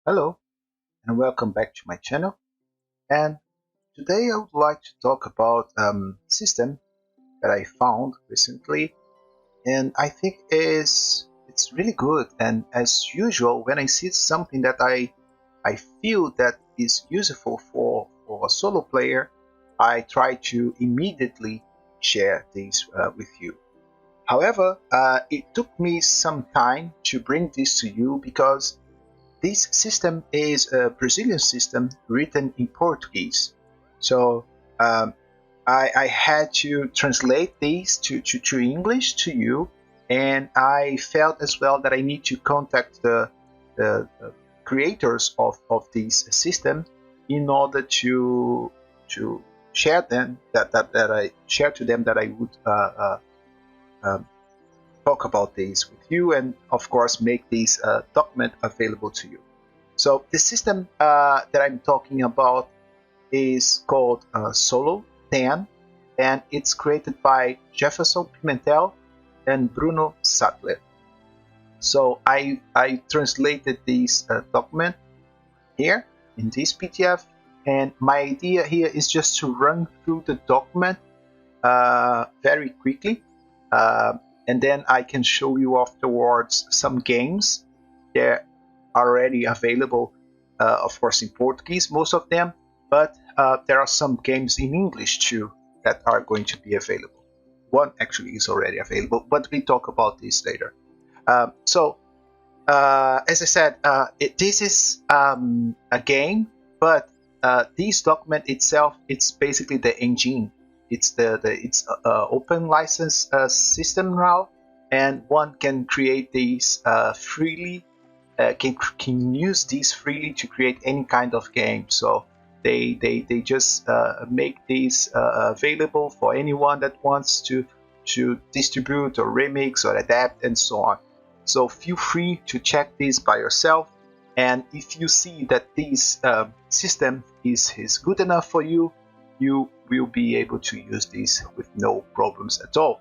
Hello and welcome back to my channel. And today I would like to talk about system that I found recently, and I think it's really good. And as usual, when I see something that I feel that is useful for a solo player, I try to immediately share this with you. However, it took me some time to bring this to you because this system is a Brazilian system written in Portuguese. So um, I had to translate these to English to you, and I felt as well that I need to contact the creators of this system in order to share them that I share to them that I would um, talk about this with you, and of course make this document available to you. So the system that I'm talking about is called Solo10, and it's created by Jefferson Pimentel and Bruno Sattler. So I translated this document here in this PDF, and my idea here is just to run through the document very quickly, and then I can show you afterwards some games. They're already available, of course, in Portuguese, most of them, but there are some games in English too that are going to be available. One actually is already available, but we talk about this later. As I said, this is a game, but this document itself, it's basically the engine. It's open license system now, and one can create these freely. Can use these freely to create any kind of game. So they just make these available for anyone that wants to distribute or remix or adapt and so on. So feel free to check this by yourself, and if you see that this system is good enough for you, you will be able to use this with no problems at all.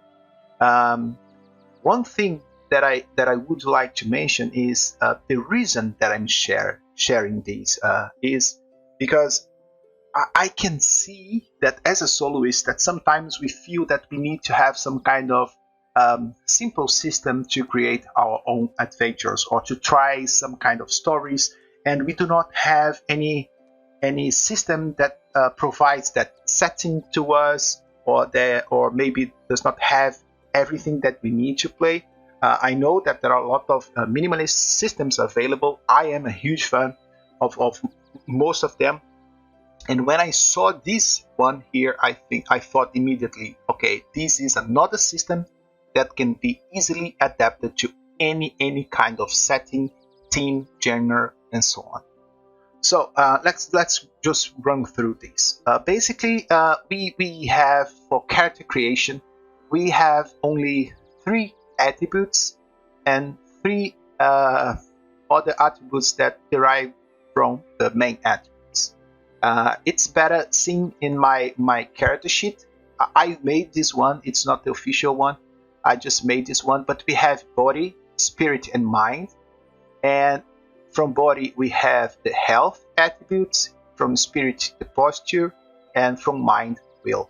One thing that I would like to mention is the reason that I'm sharing this is because I can see that as a soloist that sometimes we feel that we need to have some kind of simple system to create our own adventures or to try some kind of stories, and we do not have any system that provides that setting to us, or maybe does not have everything that we need to play. I know that there are a lot of minimalist systems available. I am a huge fan of most of them. And when I saw this one here, I thought immediately, okay, this is another system that can be easily adapted to any kind of setting, theme, genre, and so on. So let's just run through this. Basically, we have for character creation, we have only three attributes and three other attributes that derive from the main attributes. It's better seen in my character sheet. I made this one. It's not the official one. I just made this one. But we have body, spirit, and mind. And from body, we have the health attributes, from spirit, the posture, and from mind, will.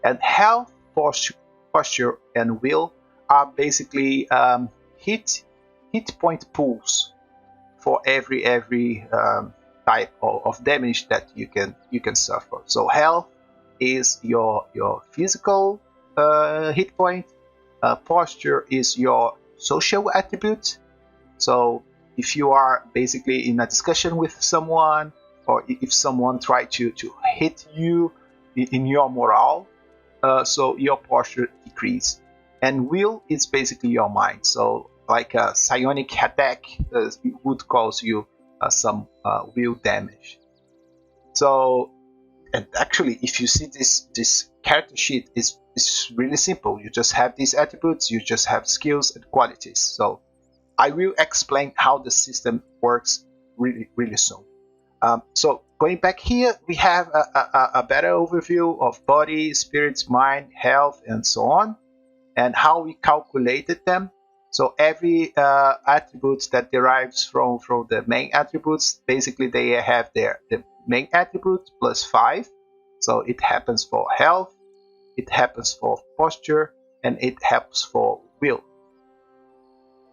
And health, posture, and will are basically hit point pools for every type of damage that you can suffer. So health is your physical hit point. Posture is your social attribute. So if you are basically in a discussion with someone, or if someone try to hit you in your morale, so your posture decrease. And will is basically your mind. So like a psionic attack would cause you some will damage. So, and actually, if you see this character sheet, is really simple. You just have these attributes, you just have skills and qualities. So I will explain how the system works really soon. So going back here, we have a better overview of body, spirit, mind, health, and so on, and how we calculated them. So every attribute that derives from the main attributes, basically they have the main attribute plus 5. So it happens for health, it happens for posture, and it happens for will.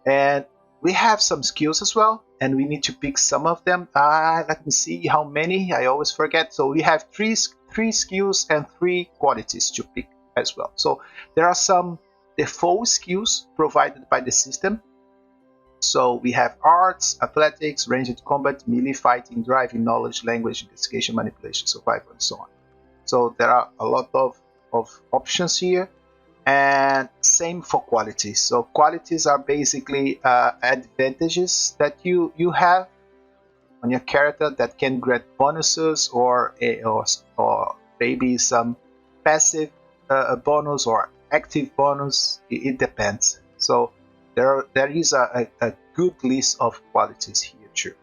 And we have some skills as well, and we need to pick some of them. Let me see how many. I always forget. So we have three skills and 3 qualities to pick as well. So there are some default skills provided by the system. So we have arts, athletics, ranged combat, melee fighting, driving, knowledge, language, investigation, manipulation, survival, and so on. So there are a lot of options here. And same for qualities. So qualities are basically advantages that you have on your character that can grant bonuses or maybe some passive bonus or active bonus. It depends. So there is a good list of qualities here too.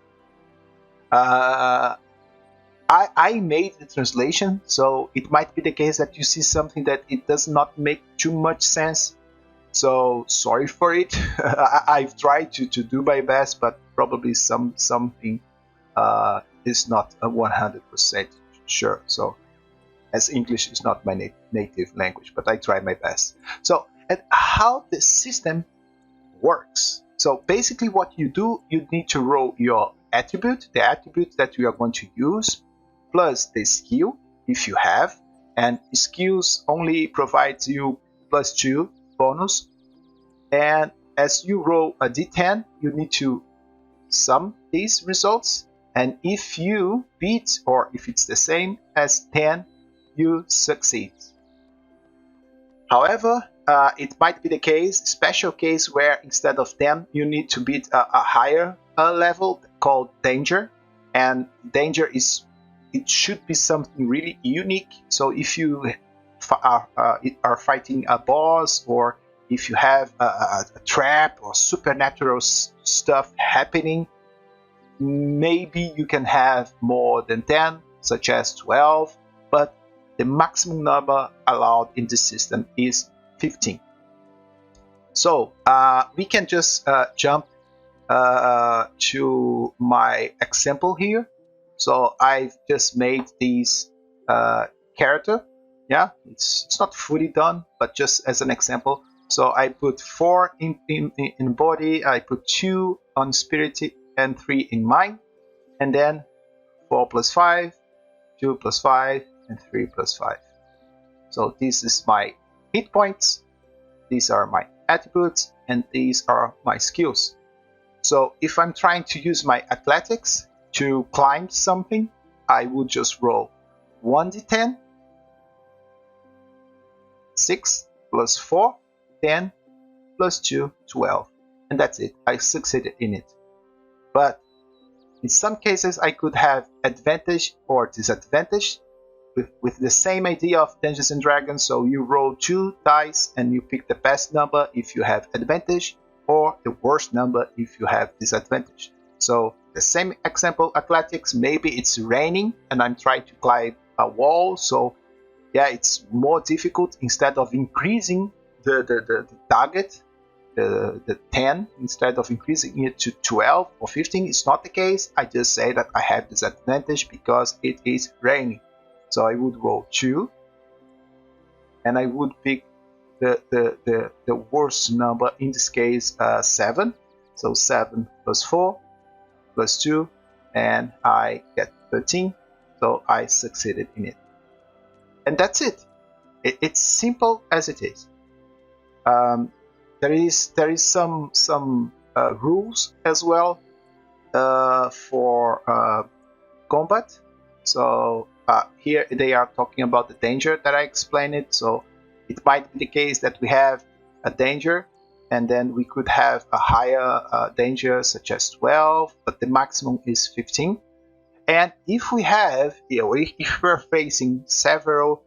I made the translation, so it might be the case that you see something that it does not make too much sense. So sorry for it. I've tried to do my best, but probably something is not 100% sure. So as English is not my native language, but I try my best. So and how the system works. So basically what you do, you need to roll your attribute, the attribute that you are going to use, plus the skill if you have, and skills only provides you +2 bonus. And as you roll a d10, you need to sum these results, and if you beat or if it's the same as 10, you succeed. However, it might be the case, special case, where instead of 10 you need to beat a higher level called danger, and danger is, it should be something really unique. So if you are fighting a boss, or if you have a trap or supernatural stuff happening, maybe you can have more than 10, such as 12, but the maximum number allowed in the system is 15. So we can just jump to my example here. So I've just made this character. Yeah, it's not fully done, but just as an example. So I put 4 in body, I put 2 on spirit, and 3 in mind, and then 4 plus 5, 2 plus 5, and 3 plus 5. So this is my hit points, these are my attributes, and these are my skills. So if I'm trying to use my athletics to climb something, I would just roll 1d10, 6 plus 4, 10, plus 2, 12. And that's it. I succeeded in it. But in some cases, I could have advantage or disadvantage with the same idea of Dungeons and Dragons. So you roll 2 dice and you pick the best number if you have advantage, or the worst number if you have disadvantage. So the same example, athletics, maybe it's raining and I'm trying to climb a wall. So yeah, it's more difficult. Instead of increasing the target, the 10, instead of increasing it to 12 or 15, it's not the case. I just say that I have disadvantage because it is raining. So I would roll 2 and I would pick the worst number, in this case 7. So 7 plus 4 plus 2, and I get 13. So I succeeded in it. And that's it. It's simple as it is. There is some rules as well for combat. So here they are talking about the danger that I explained it. So it might be the case that we have a danger, and then we could have a higher danger such as 12, but the maximum is 15. And if we have, if we're facing several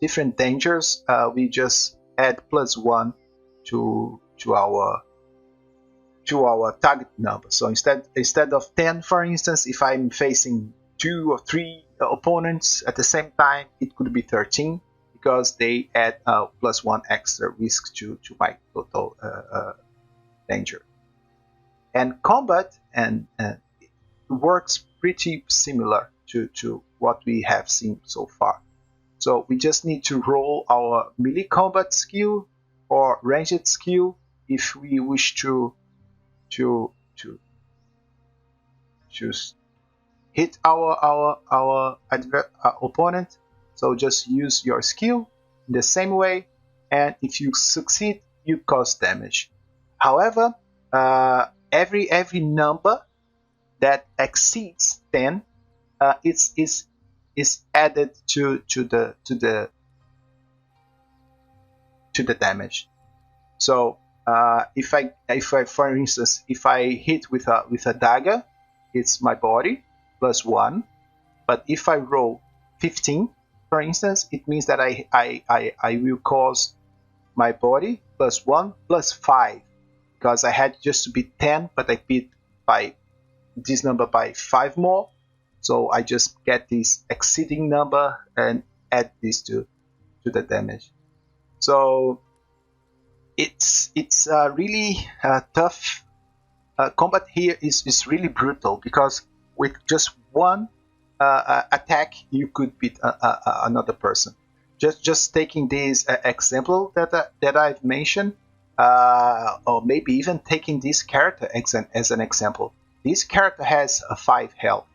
different dangers, we just add +1 to our target number. So instead of 10, for instance, if I'm facing 2 or 3 opponents at the same time, it could be 13. It because they add +1 extra risk to my total danger. And combat and works pretty similar to what we have seen so far. So we just need to roll our melee combat skill or ranged skill if we wish to hit our opponent. So just use your skill in the same way, and if you succeed, you cause damage. However, every number that exceeds 10 is added to the damage. So if I for instance, if I hit with a dagger, it's my body +1. But if I roll 15, for instance, it means that I will cause my body +1 +5, because I had just to beat 10, but I beat by this number by 5 more. So I just get this exceeding number and add this to the damage. So it's really tough. Combat here is really brutal, because with just one attack you could beat another person. Just taking this example that I've mentioned, or maybe even taking this character as an example. This character has a 5 health.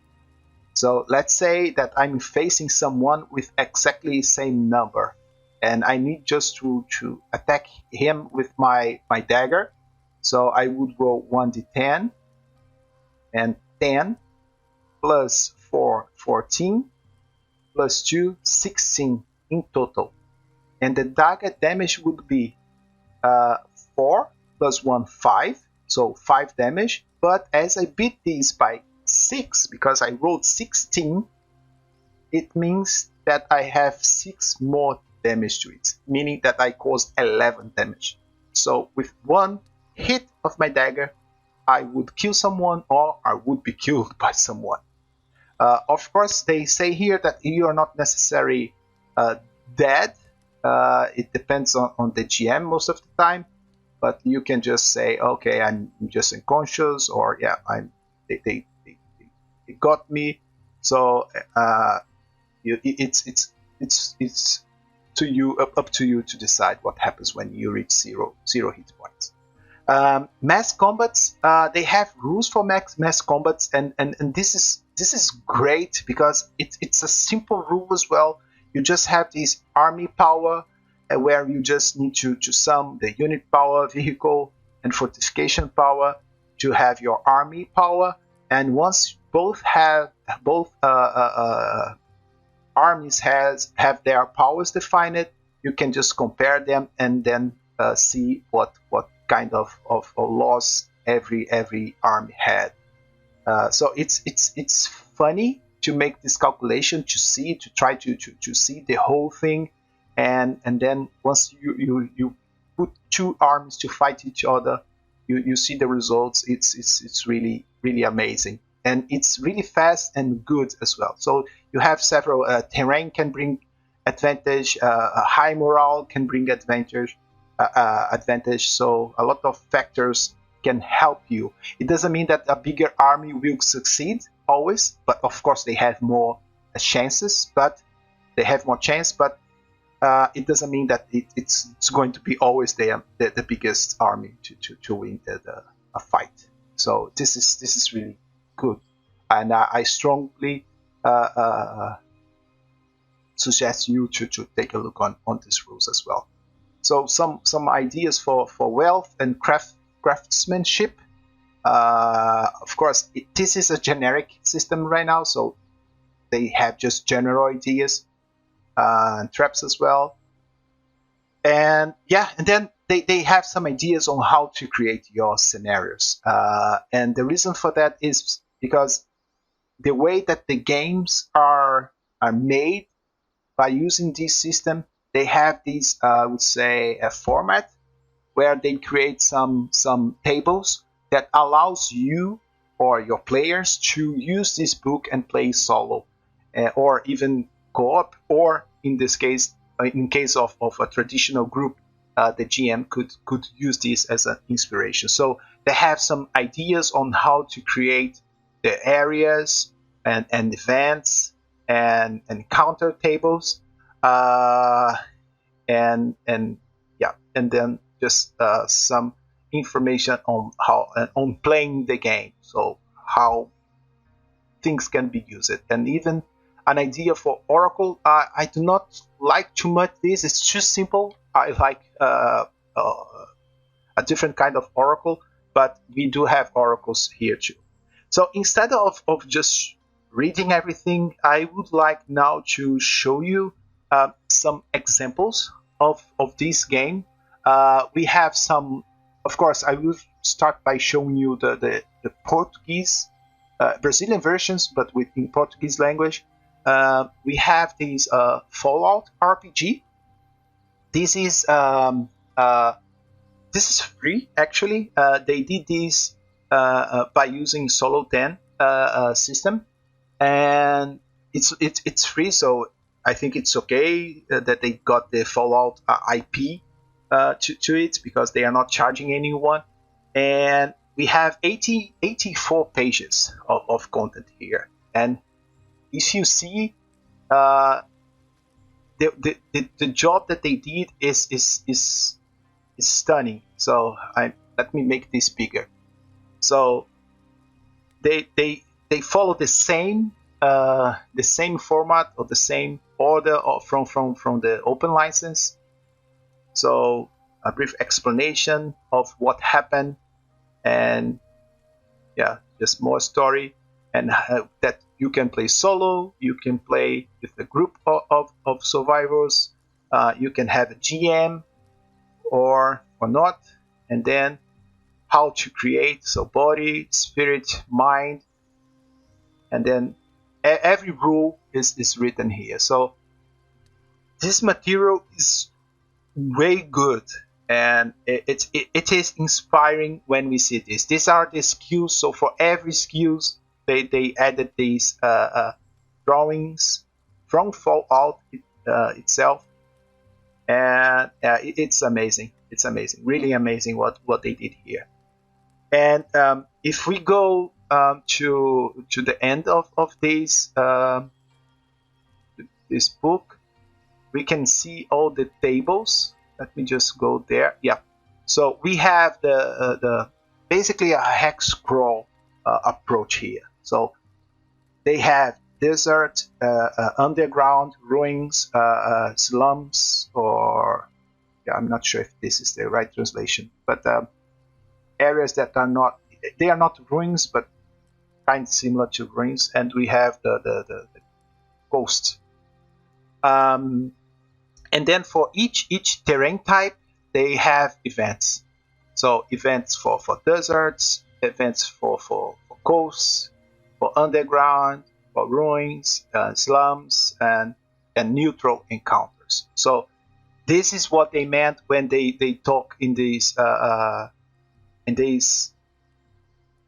So let's say that I'm facing someone with exactly the same number, and I need just to attack him with my dagger. So I would roll 1d10, and 10 plus 4, 14, plus 2, 16 in total. And the dagger damage would be 4 plus 1, 5, so 5 damage. But as I beat this by 6, because I rolled 16, it means that I have 6 more damage to it, meaning that I caused 11 damage. So with one hit of my dagger, I would kill someone, or I would be killed by someone. Of course, they say here that you are not necessarily dead. It depends on the GM most of the time, but you can just say, okay, I'm just unconscious, or yeah, they got me. So it's to you, up to you to decide what happens when you reach zero hit points. Mass combats, they have rules for mass combats, and this is great, because it's a simple rule as well. You just have this army power, where you just need to sum the unit power, vehicle, and fortification power to have your army power. And once both armies have their powers defined, you can just compare them and then see what kind of loss every army had. So it's funny to make this calculation, to try to see the whole thing, and then once you put two armies to fight each other, you see the results. It's really amazing, and it's really fast and good as well. So you have several terrain can bring advantage, high morale can bring advantage. So a lot of factors can help you. It doesn't mean that a bigger army will succeed always, but of course they have more chances. But it doesn't mean that it's going to be always the biggest army to win a fight. So this is really good, and I strongly suggest you to take a look on these rules as well. So some ideas for wealth and craftsmanship. Of course, this is a generic system right now, so they have just general ideas and traps as well. And yeah, and then they have some ideas on how to create your scenarios. And the reason for that is because the way that the games are made by using this system, they have this, I would say, a format where they create some tables that allows you or your players to use this book and play solo, or even co-op, or in this case, in case of a traditional group, the GM could use this as an inspiration. So they have some ideas on how to create the areas and events and counter tables, and yeah, and then just some information on how on playing the game. So how things can be used, and even an idea for Oracle. I do not like too much this. It's too simple. I like a different kind of Oracle, but we do have Oracles here too. So instead of just reading everything, I would like now to show you some examples of this game. We have some, of course, I will start by showing you the Portuguese, Brazilian versions, but in Portuguese language. We have this Fallout RPG. This is free, actually. They did this by using Solo10 system, and it's free. So I think it's okay that they got the Fallout IP to it, because they are not charging anyone. And we have 84 pages of content here. And if you see, the job that they did is stunning. So let me make this bigger. So they follow the same format or the same order from the open license. So a brief explanation of what happened, and yeah, just more story, and that you can play solo, you can play with a group of survivors, you can have a GM or not, and then how to create, so body, spirit, mind, and then every rule is written here. So this material is way good, and it is inspiring when we see this. These are the skills. So for every skills, they added these drawings from Fallout itself, and it's amazing. It's amazing, really amazing what they did here. And if we go to the end of this this book, we can see all the tables. Let me just go there. Yeah. So we have the basically a hex crawl approach here. So they have desert, underground, ruins, slums, or yeah, I'm not sure if this is the right translation, but areas that are not, they are not ruins, but kind of similar to ruins. And we have the coast. And then for each terrain type, they have events. So events for deserts, events for coasts, for underground, for ruins, slums, and neutral encounters. So this is what they meant when they talk in these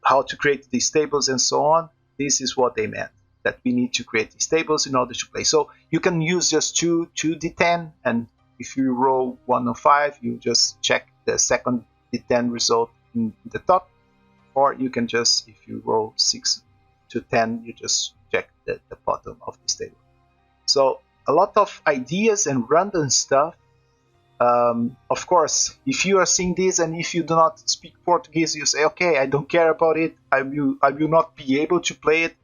how to create these tables and so on. This is what they meant, that we need to create these tables in order to play. So you can use just 2d10, and if you roll 1 or 5, you just check the second d10 result in the top, or you can just, if you roll 6 to 10, you just check the bottom of this table. So a lot of ideas and random stuff. Of course, if you are seeing this and if you do not speak Portuguese, you say, okay, I don't care about it, I will not be able to play it.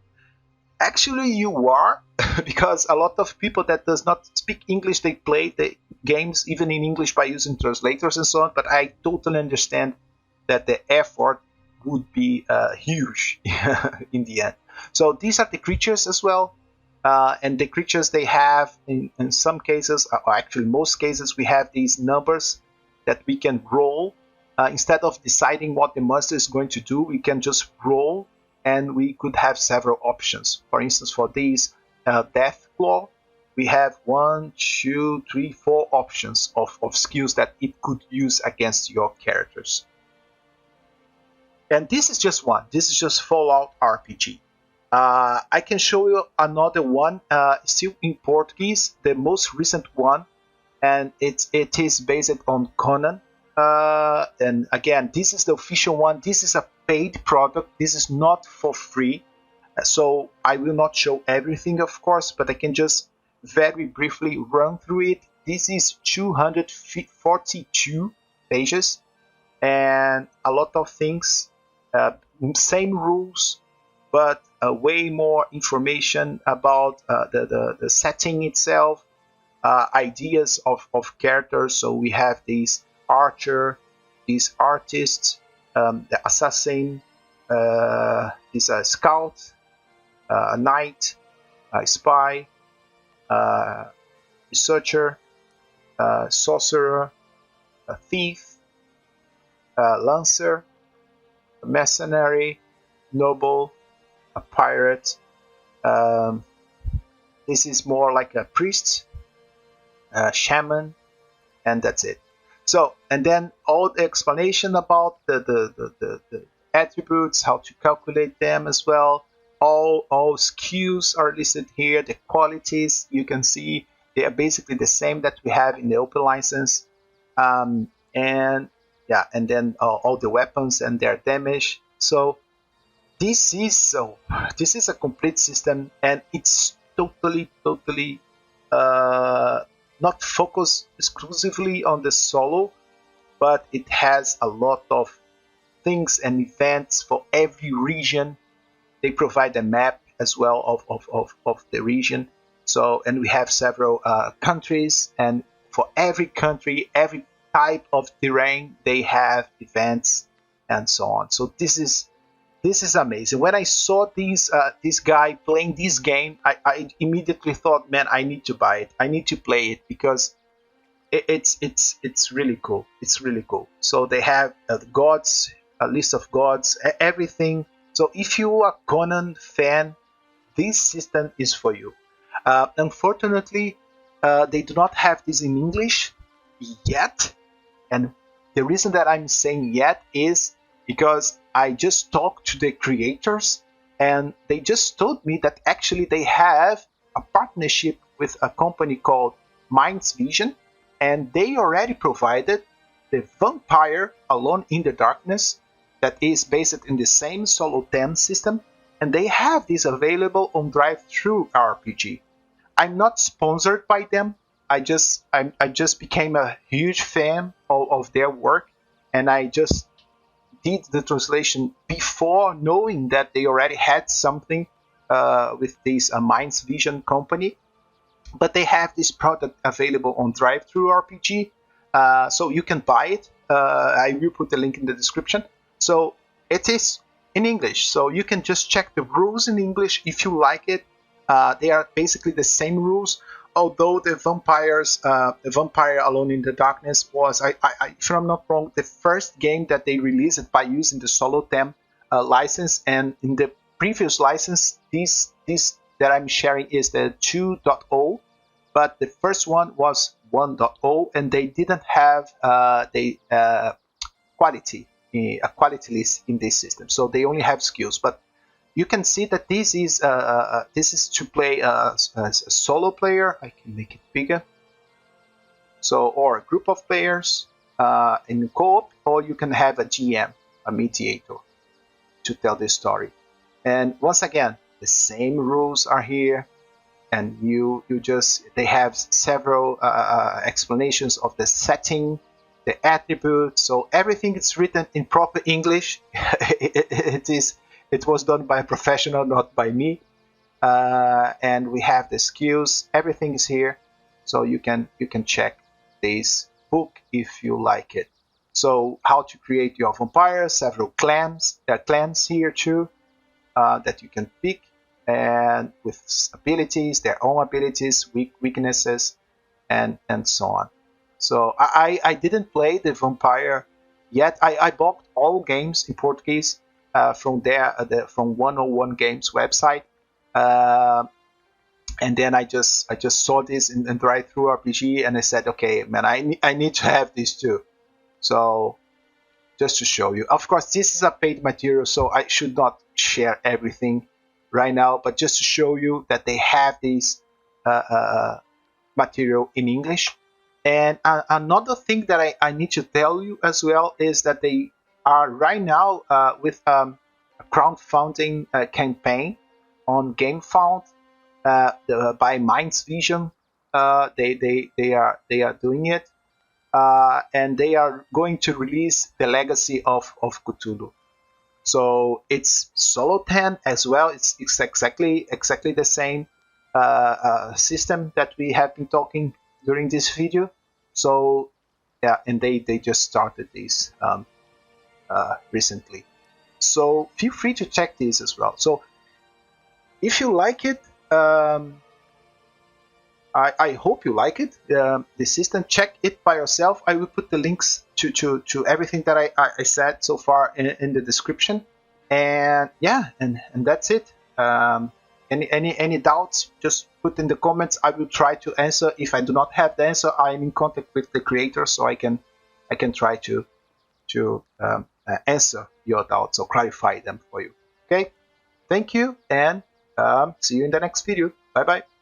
Actually, you are, because a lot of people that does not speak English, they play the games even in English by using translators and so on. But I totally understand that the effort would be huge in the end. So these are the creatures as well, and the creatures, they have in some cases, or actually most cases, we have these numbers that we can roll. Instead of deciding what the monster is going to do, we can just roll, and we could have several options. For instance, for these Death Claw, we have 1, 2, 3, 4 options of skills that it could use against your characters. And this is just one. This is just Fallout RPG. I can show you another one, still in Portuguese, the most recent one. and it is based on Conan. And again, this is the official one. This is a paid product. This is not for free. So I will not show everything, of course, but I can just very briefly run through it. This is 242 pages and a lot of things. Same rules, but way more information about the setting itself, ideas of characters. So we have this archer, this artist, the assassin, this scout, a knight, a spy, researcher, sorcerer, a thief, lancer, a mercenary, noble, a pirate. This is more like a priest, a shaman, and that's it. So, and then all the explanation about the attributes, how to calculate them as well. All skills are listed here. The qualities you can see they are basically the same that we have in the open license, and yeah, and then all the weapons and their damage. So this is a complete system, and it's totally not focused exclusively on the solo, but it has a lot of things and events for every region. They provide a map as well of the region. So, and we have several countries, and for every country, every type of terrain, they have events and so on. So this is amazing. When I saw this guy playing this game, I immediately thought, man, I need to buy it. I need to play it because it's really cool. It's really cool. So they have gods, a list of gods, everything. So if you are a Conan fan, this system is for you. Unfortunately, they do not have this in English yet. And the reason that I'm saying yet is because I just talked to the creators and they just told me that actually they have a partnership with a company called Mind's Vision, and they already provided the Vampire Alone in the Darkness that is based in the same Solo10 system, and they have this available on ttrpg. I'm not sponsored by them. I just became a huge fan of their work, and I just did the translation before knowing that they already had something with this Mind's Vision company. But they have this product available on ttrpg, so you can buy it. I will put the link in the description. So it is in English, so you can just check the rules in English if you like it. They are basically the same rules, although the Vampire Alone in the Darkness was, if I'm not wrong, the first game that they released by using the Solo10 license. And in the previous license, this that I'm sharing is the 2.0, but the first one was 1.0, and they didn't have the quality list in this system, so they only have skills. But you can see that this is to play as a solo player. I can make it bigger. So, or a group of players in co-op, or you can have a GM, a mediator, to tell the story. And once again, the same rules are here, and they have several explanations of the setting, the attributes. So everything is written in proper English. It was done by a professional, not by me. And we have the skills. Everything is here, so you can check this book if you like it. So how to create your vampire? Several clans. There are clans here too that you can pick, and with abilities, their own abilities, weaknesses, and so on. So I didn't play the vampire yet. I bought all games in Portuguese from from 101 Games website, and then I just saw this in ttrpg, and I said, okay, man, I need to have this too. So just to show you, of course, this is a paid material, so I should not share everything right now, but just to show you that they have this material in English. And another thing that I need to tell you as well is that they are right now with a crowdfunding campaign on GameFound by Minds Vision. They are doing it, and they are going to release the Legacy of Cthulhu. So it's Solo10 as well. It's exactly the same system that we have been talking during this video. So yeah, and they just started this recently. So feel free to check this as well. So if you like it, I hope you like it. The system, check it by yourself. I will put the links to everything that I said so far in the description. And yeah, and that's it. Any doubts, just put in the comments. I will try to answer. If I do not have the answer, I am in contact with the creator, so I can try to answer your doubts or clarify them for you. Okay, thank you, and see you in the next video. Bye bye.